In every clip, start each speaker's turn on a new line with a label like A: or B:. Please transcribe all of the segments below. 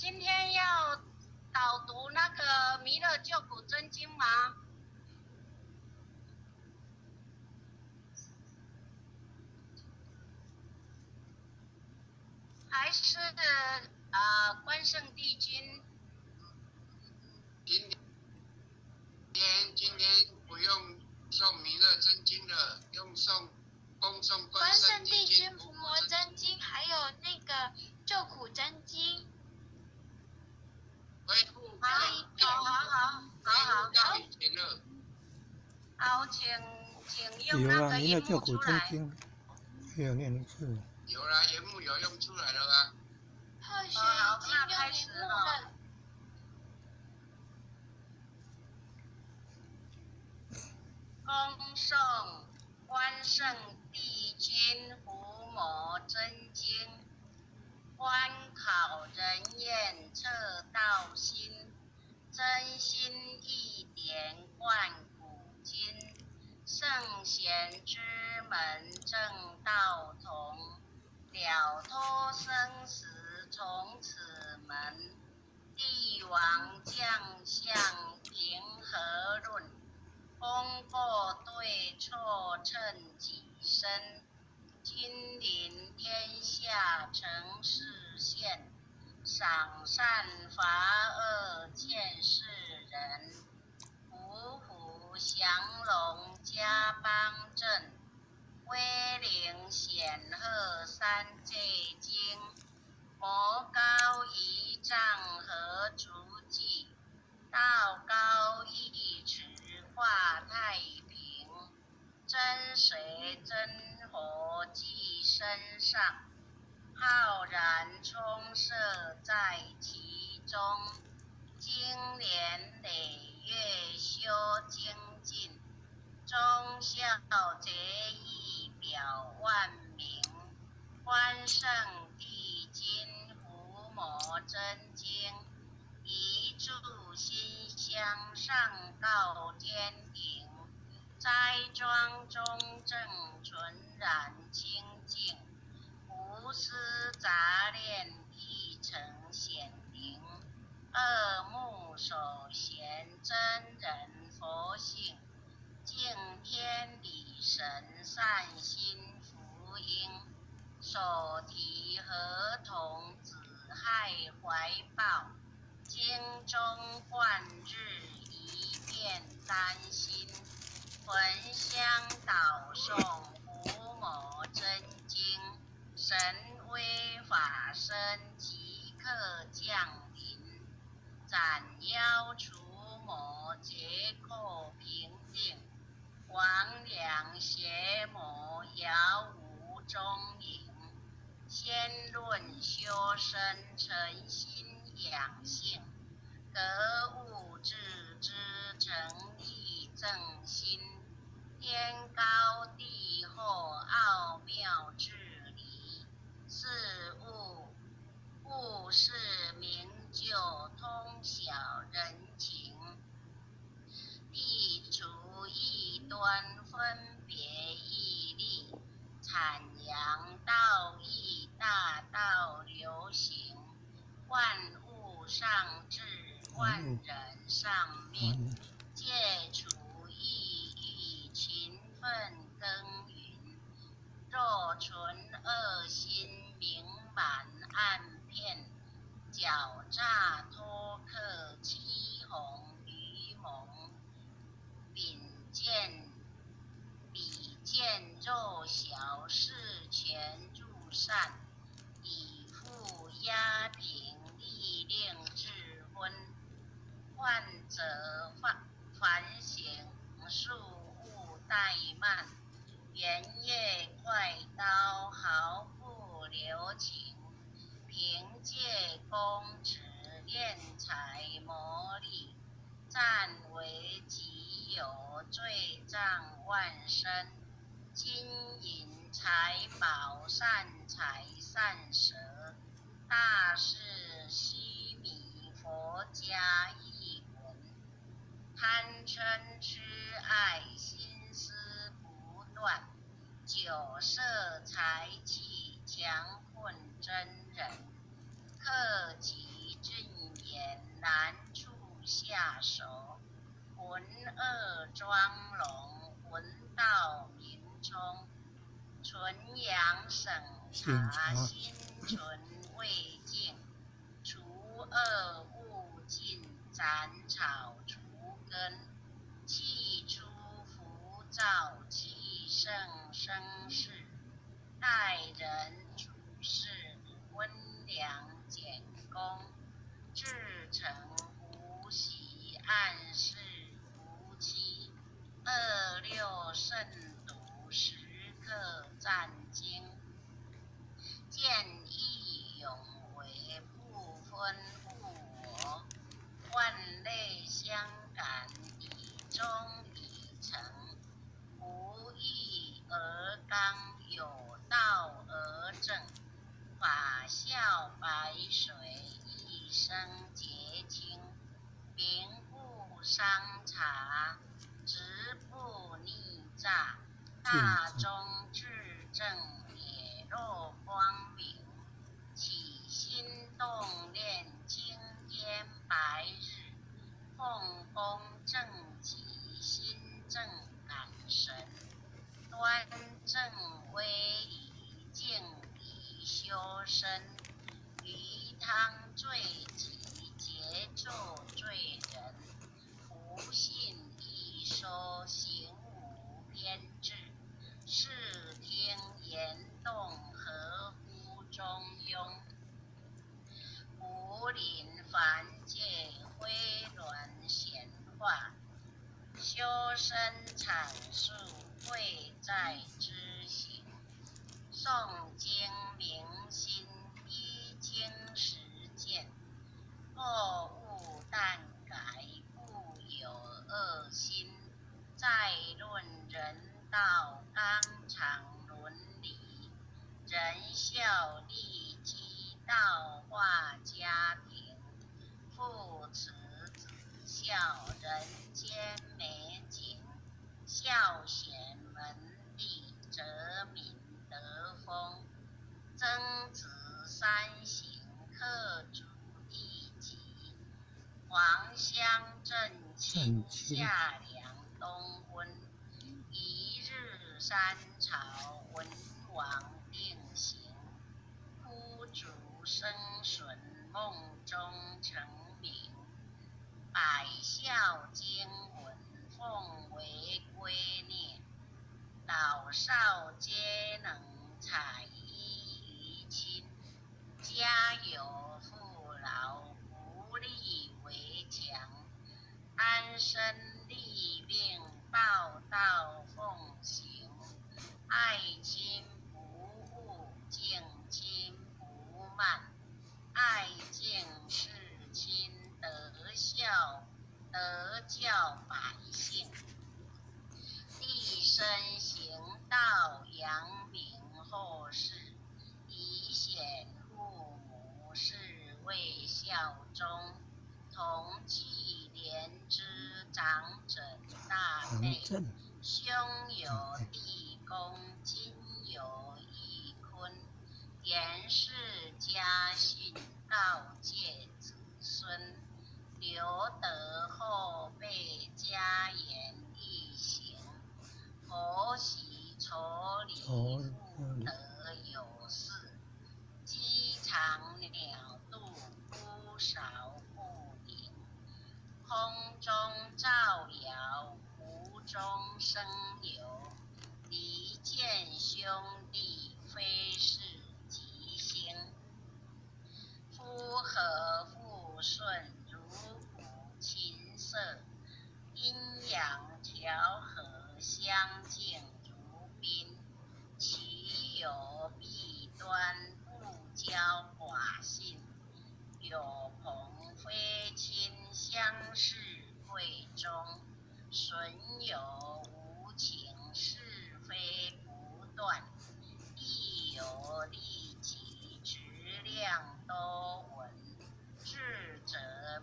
A: 今天要导读那个《弥勒救苦真经》吗？还是关圣帝君？
B: 今天不用诵弥勒真经了，用恭诵
C: 关圣帝君
B: 君
C: 伏魔真经，还有那个救苦真经。
B: 恢复
A: 好，
B: 到以前了。
A: 好，请用那个荧幕出来。
D: 没有念字。
B: 有啦，荧幕有用出来了啊。
C: 后学已经用荧幕了。
A: 恭诵关圣帝君伏魔真经，观考人验测道心，真心一点贯古今，圣贤之门正道同，了脱生死从此门，帝王将相平和论，功过对错称己身，君临天下成实现，赏善罚恶见世人，虎虎降龙家邦正，威灵显赫三界经，魔高一丈何足计，道高一尺化太平，真水真火记身上，浩然充塞在其中，经年累月修精进，忠孝节义表万民，关圣帝君伏魔真经，一炷馨香上告天庭，斋庄中正纯然清净，无私杂念一成显灵，恶目首贤真人佛性，敬天理神善心福音，手提合同子亥怀抱，经中贯日一遍丹心，焚香导诵伏魔真经，神威法身即刻降临，斩妖除魔结寇平定，魍魉邪魔杳无踪影，先论修身诚心养性，格物致知诚意正心，天高地厚奥妙治理，事物事明就通晓人情，地除异端分别义利，阐扬道义大道流行，万物上至万人上命，戒除异欲勤奋耕耘，若存恶心明满暗骗，狡诈托客欺哄愚蒙，比见弱小事权助善，以富压贫利令智昏，患者反省速勿怠慢，圆月快刀毫不留情，凭借公职敛财谋利，占为己有，罪障万身，金银财宝善财善舍，大事须弥佛家一闻，贪嗔痴爱心思不断，酒色财气强困真人，克己之难处下手。浑恶妆容，闻道明冲。纯阳审查，心存未尽。除恶务尽，斩草除根。气出浮躁，气盛生事。待人处事，温良俭恭。至诚无喜，暗示夫妻。二六慎独，时刻战经。见义勇为，不分护我。万类相感，以忠以诚。不义而刚，有道而正。法笑白水，一生洁清。名不伤茶，直不逆诈。大忠至正，也若光明。起心动念，青天白日。奉公正己，心正感神。端正威仪，静宜修身。鱼汤罪己，节纣罪人。不信易说，行无偏执。视听言动，合乎中庸。无临凡界，挥鸾显化。修身阐述，贵在知行。诵经明心，依经实践。若悟但改，不有恶心。再论人道，纲常伦理。仁孝利己，道化家庭。父慈子孝，人间美景。孝贤门第，则民得风。曾子三省，克主地己。黄香正气，夏凉冬温。一日三朝，文王定行。枯竹生笋，梦中成名。百孝经文，奉为圭臬。老少皆能，采衣娱亲。家有父老，不立为强。安身立命，报道奉行。爱亲不误，敬亲不慢。爱敬事亲，得教百姓。立身行道，扬名后世。以显父母，是谓孝忠。同气连枝，长枕大内。兄有弟恭，亲有义坤。严氏家训，告诫子孙。留德后辈，家言义行。婆媳妯娌，妇德有事。鸡肠鸟肚，姑少不宁。空中照遥，湖中生游。离间兄弟，非是吉星。夫和妇顺，如鼓琴瑟。阴阳调和，相敬如宾。其有弊端，不骄寡信。有朋非亲，相视贵重。损友无情，是非不断。亦有利己，质量多闻。智者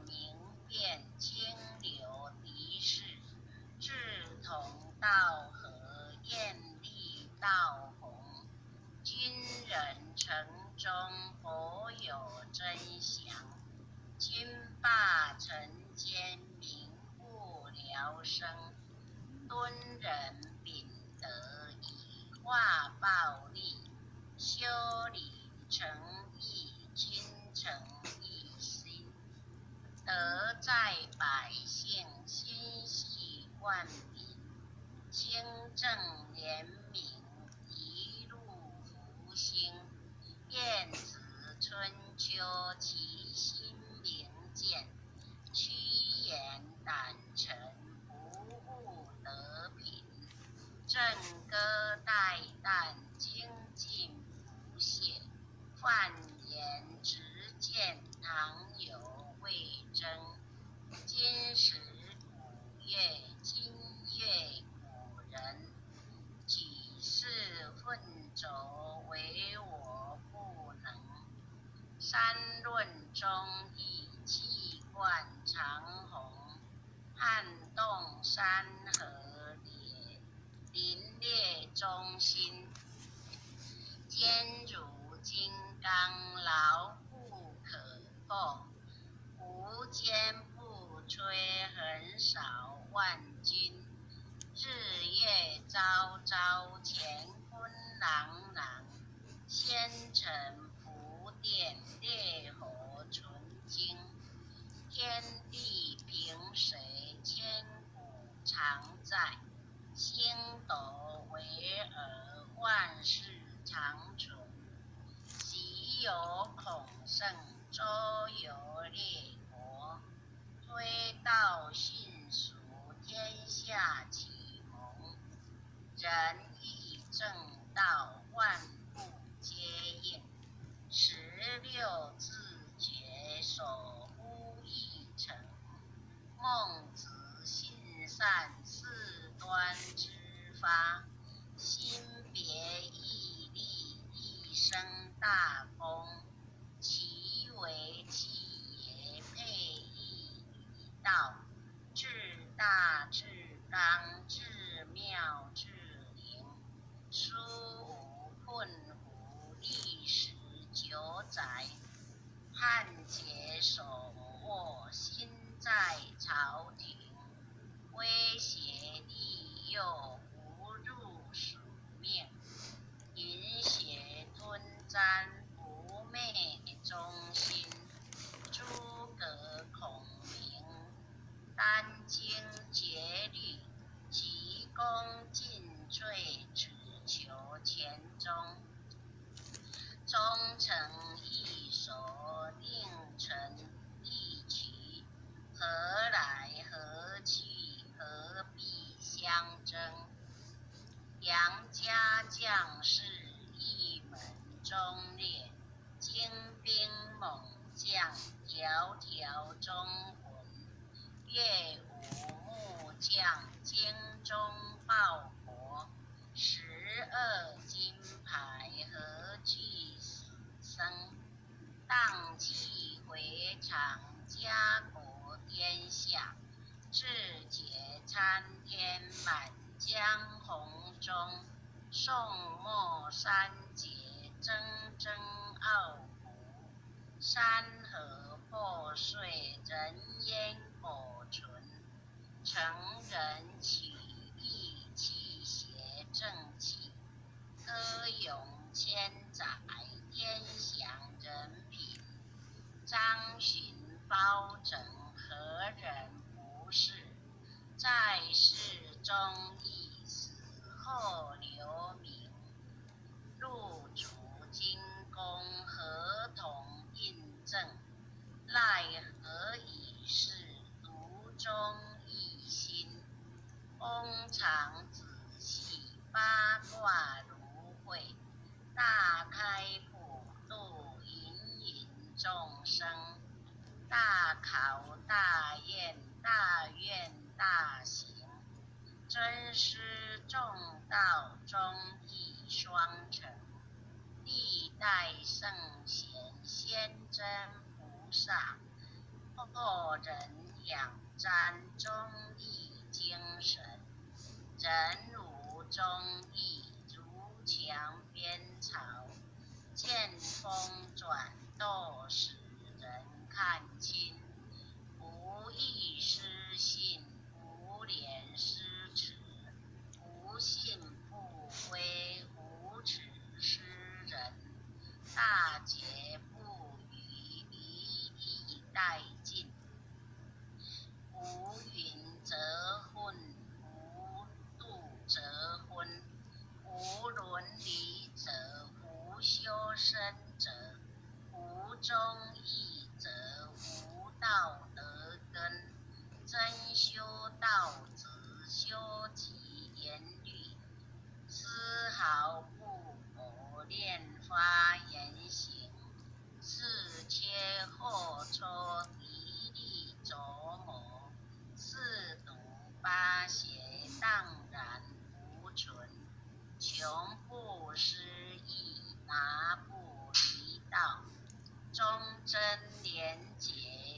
A: 明辨，清流离世。志同道合，艳丽道红。君人城中，博有真祥。君霸大乘间明悟了生，敦人秉德以化暴力，修理诚意君诚一心，德在百姓心系万民，清正廉明一路福星，晏子春秋其心明鉴，屈言胆诚不误德品，正歌待旦精进不懈，犯言直谏常有未争，今时古月今月古人，几世混轴唯我不能，三论中义气贯长虹，撼动山河凛冽中心，坚如金刚牢不可破，无坚不摧横扫万军，日月昭昭乾坤朗朗，仙尘不电烈火纯金，天地平水千古常在，星斗为尔万世长存，昔有孔圣周游列国，推道训俗天下启蒙，仁义正道万物皆应，16字诀守乎一城，孟子信善四端之发，心别毅力一生大功，其为气也配义与道，至大至刚至妙至灵，书无困苦历史久载，汉节手握心在朝廷，威胁利诱不入属命，饮血吞占不昧忠心，诸葛孔明殚精竭虑，急功近瘁，只求前终，忠诚义守，令臣义取，何来何去，何必相争？良家将士一门忠烈，精兵猛将条条忠魂，岳武木匠精忠报国，12金牌何惧死生？荡气回肠家国天下，志节参天满江红中，宋末三杰铮铮傲骨，山河破碎人烟苟存，成人取义气协正气，歌咏千载天祥人品，张巡包拯何人不是？在世忠义，死后留名，入主金宫合同印证，奈何已是独钟一心，翁常仔细八卦如会，大开普度芸芸众生，大考大验大愿大行，尊师重道忠义双成，历代圣贤先真菩萨，后人仰瞻忠义精神，人如忠义如墙边草，见风转舵使人看清，不殆尽。无云则昏，无度则昏，无伦理者，无修身者，无忠义者，无道德根。真修道子，修己严律，丝毫不苟练发言行，是切后抽，敌力琢磨，四毒八邪荡然无存，穷不失意，达不离道，忠贞廉洁，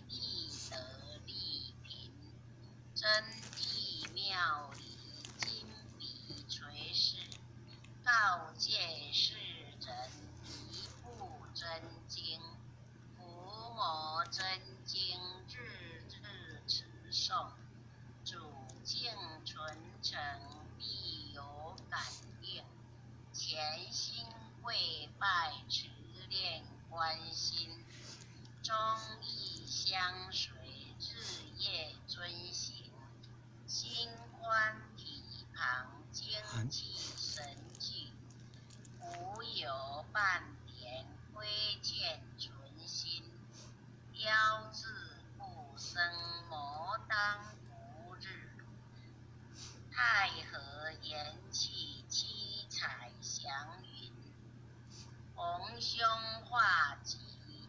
A: 立德立贫，真谛妙理，金笔垂世，告诫世人，一部真经。伏魔真经，日日持诵，主境纯诚，必有感应。潜心跪拜，持念观心，忠义相随，日夜遵行。心宽体旁，精气神聚，无有半点亏欠存心。标志不生，魔当不日。太和元气，七彩祥云。逢凶化吉，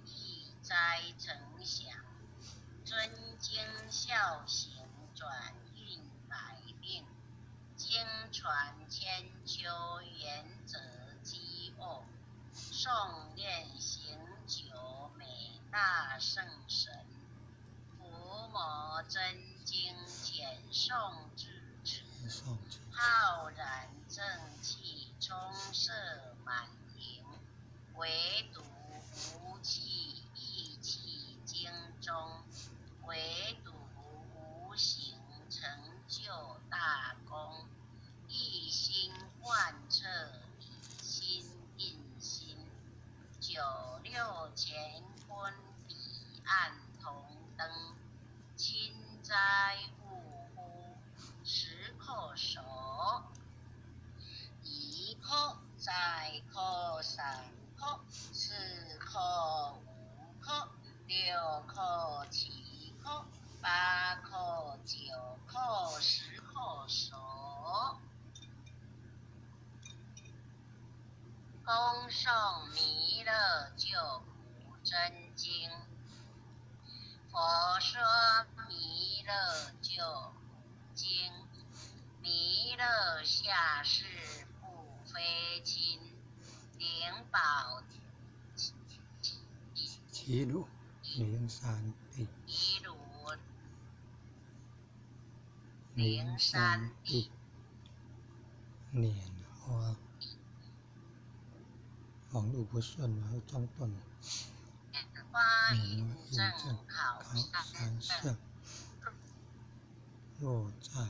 A: 易灾成祥。尊经孝行，转运百病。经传千秋，原则积恶。诵念行久，美大圣神。伏魔真经，浅诵至此。浩然正气，充塞满盈。唯独无气，意气经中。唯独无形，成就大功。一心贯彻，以心印心。九六乾坤，彼岸同登。清斋勿忽，时叩首。一叩再叩三叩，四叩五叩，六叩七叩，八叩九叩，十叩首。恭诵弥勒救苦真经。佛说弥勒救苦经，弥勒下世不非亲，灵宝
D: 齐鲁灵山地，
A: 一如
D: 灵山地，拈花。网络不顺，然后中断了。
A: 花
D: 印
A: 印
D: 证
A: 证
D: 考
A: 考
D: 三
A: 三
D: 圣，若在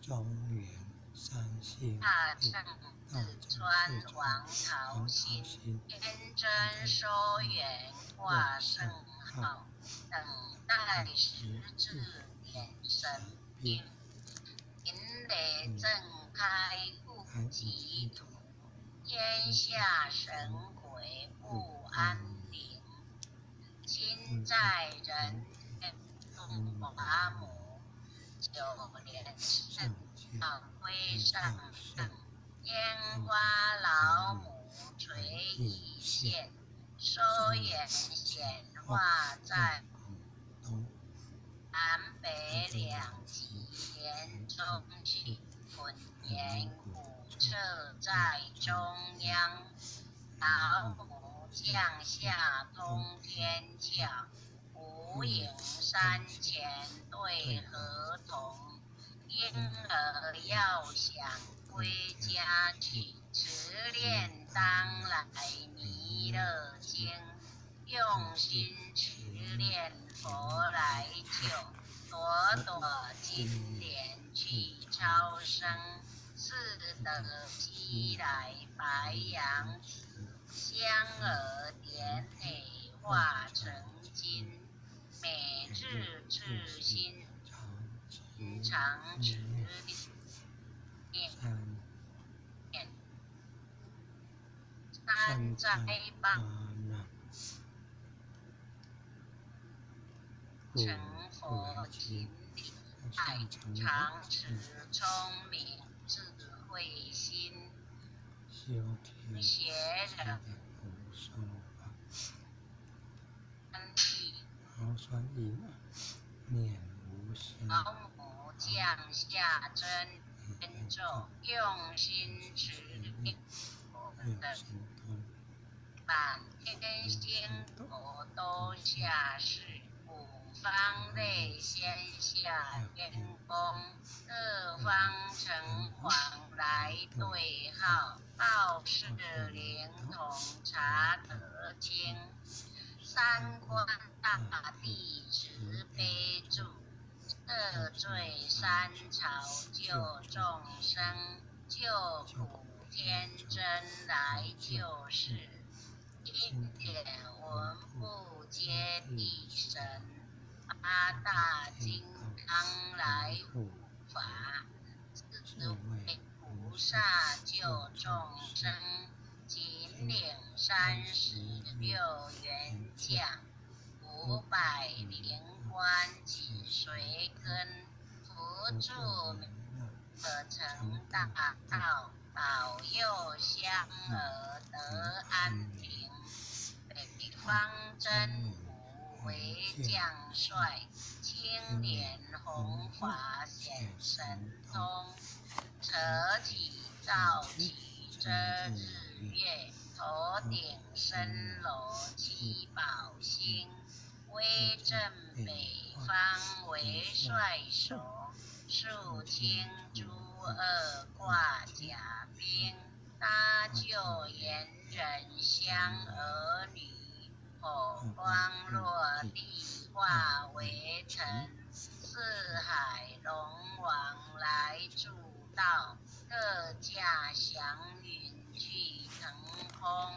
D: 中原三星地，
A: 大圣
D: 大
A: 四
D: 正
A: 川
D: 四
A: 王
D: 川
A: 朝兴，天真收元挂圣号，等待时至点神兵。银雷震开不及土，天下神鬼不安宁。亲在人间中华母，九连圣道归上圣。烟花老母垂一线，收眼显化在南北两极连中去，混言古彻在中央。老母降下通天窍，无影山前对河童。婴儿要想归家去，持念当来弥勒经。用心持念佛来救，朵朵金莲去超生。四德西来白羊子，香儿点美化成金。美常持念三灾报，成佛勤力爱，常持聪明智慧心，邪人
D: 毫酸意念无心，
A: 毛母降下真言咒，用心持念佛的满天星佛都下世，五方内先下天宫，各方城隍来对号，报事灵通查得经，三观大帝慈悲助，赦罪三朝救众生，救苦天真来救世。经典文部皆地神，八大金刚来护法，智慧菩萨救众生，紧领36员将，500灵官紧随跟，扶助可成大道，保佑香儿得安平。北方真武为将帅，青莲弘法显神通，扯起照起遮日月，头顶深楼七宝星，威震北方为帅首，肃清诸恶挂甲兵，搭救贤人香儿女，火光落地化为尘，四海龙王来助道，各驾祥云聚腾空，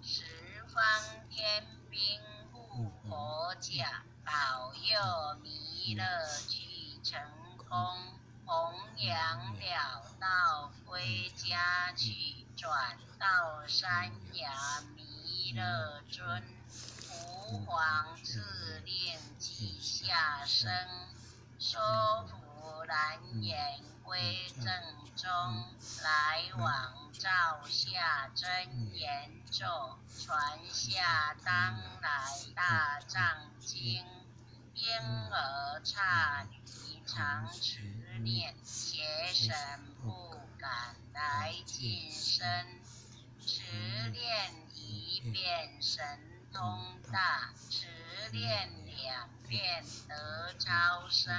A: 十方天兵护佛驾，保佑弥勒去成空，弘扬了道归家去，转到山崖弥勒尊，吾皇敕令即下生，说服难言归正中，来往照下真言咒，传下当来大藏经，婴儿刹女常持念，邪神不敢来近身，持念一遍神通大，持念2遍得超生，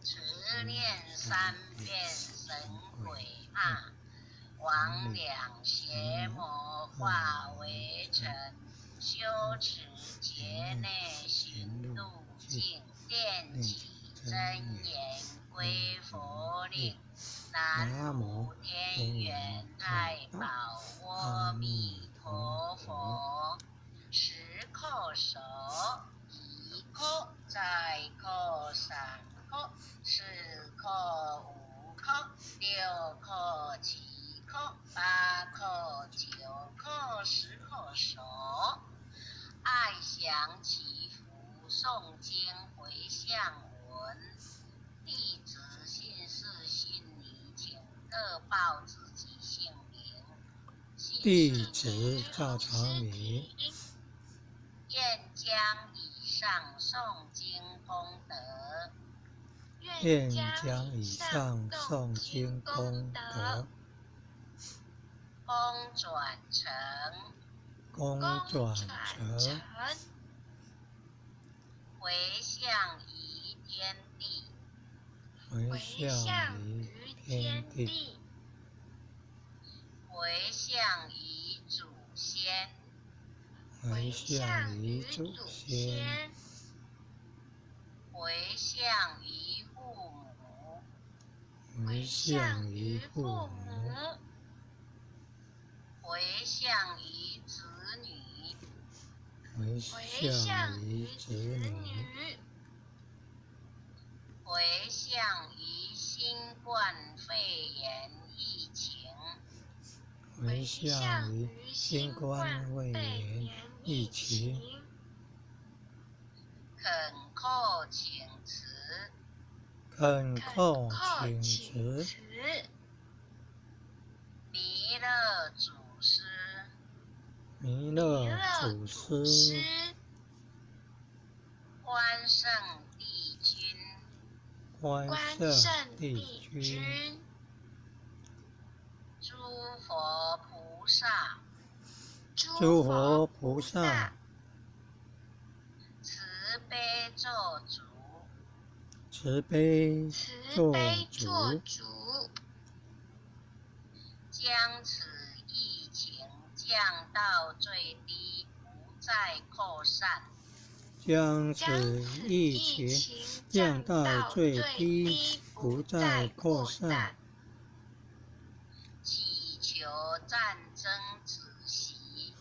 A: 持念3遍神鬼怕，魍魉邪魔化为尘，修持劫内行路径，念起真言归佛令。南无天元太保阿弥陀佛。10叩首，1叩，再叩3叩，4叩5叩，6叩7叩，8叩9叩，10叩首。爱详祈福诵经回向文，弟子信誓信礼，请各报自己姓名。
D: 弟子赵长明，
A: 愿将以上诵经功德，
D: 愿将以上诵经功德
A: 功转成，回向于天地，
D: 回向于天地，
A: 回向于祖先，
D: 回向于祖先，
A: 回向于父母，
D: 回向于父母，
A: 回向于子女，
D: 回向于子女，
A: 回向于新冠肺炎疫情
D: 为向于新冠肺炎疫情，
A: 恳叩请辞，
D: 恳叩请辞，
A: 弥勒祖师，
D: 弥勒祖师，
A: 关圣帝君，
D: 关圣帝君，
A: 诸佛菩萨，
D: 诸佛菩萨，
A: 慈悲做主，
D: 慈悲做主，
A: 将此疫情降到最低，不再扩散。
D: 将此疫情降到最低，不再扩散。
A: 祈求战争止息，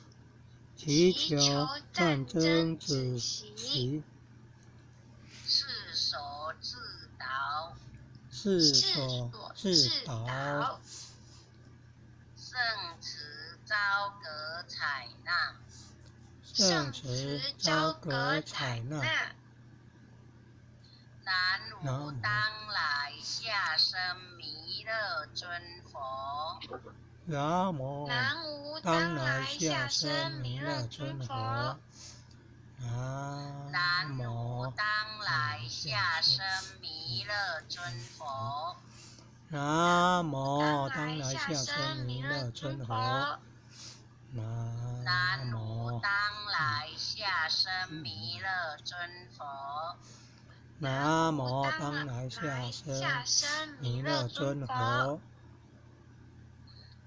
D: 祈求战争止息，
A: 世所自导，
D: 世所自导，
A: 圣慈昭格采纳，
D: 圣慈昭格采纳。
A: 南无当来下生弥勒尊佛，
D: 南无当来下生弥勒尊佛，
A: 南无当来下生弥勒尊佛，
D: 南无当来下生弥勒尊佛，
A: 南无当来下生弥勒尊佛，
D: 南无当来下生弥勒尊佛。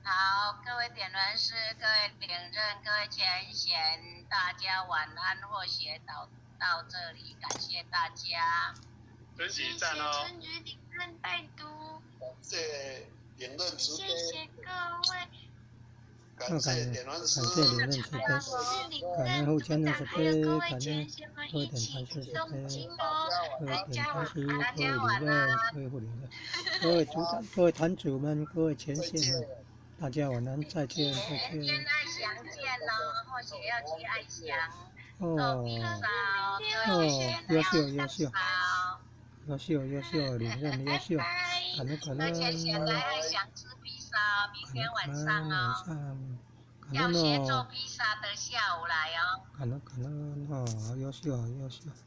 A: 好，各位点轮师、各位领任、各位前贤，大家晚安或学到这里，感谢大家。
E: 准许赞哦。
C: 春菊领任拜读，
B: 感谢点任慈
C: 谢
B: 悲，
C: 谢各位。
B: 感谢点任师，
D: 领任慈悲，感恩护监的慈悲，感恩各位点传师慈悲，各位点传师，各位领任，各位护领任，各位组长，各位团主们，各位前线们，大家晚安，再见，再见。
A: 明天爱祥见咯，或许要去爱祥
D: 哦
A: 做比烧，各位前线
D: 优秀，领任优秀，感恩
A: 各位前线来爱祥吃披萨，明天晚上哦。要学做披萨的下午来哦。
D: 感恩哦，优秀。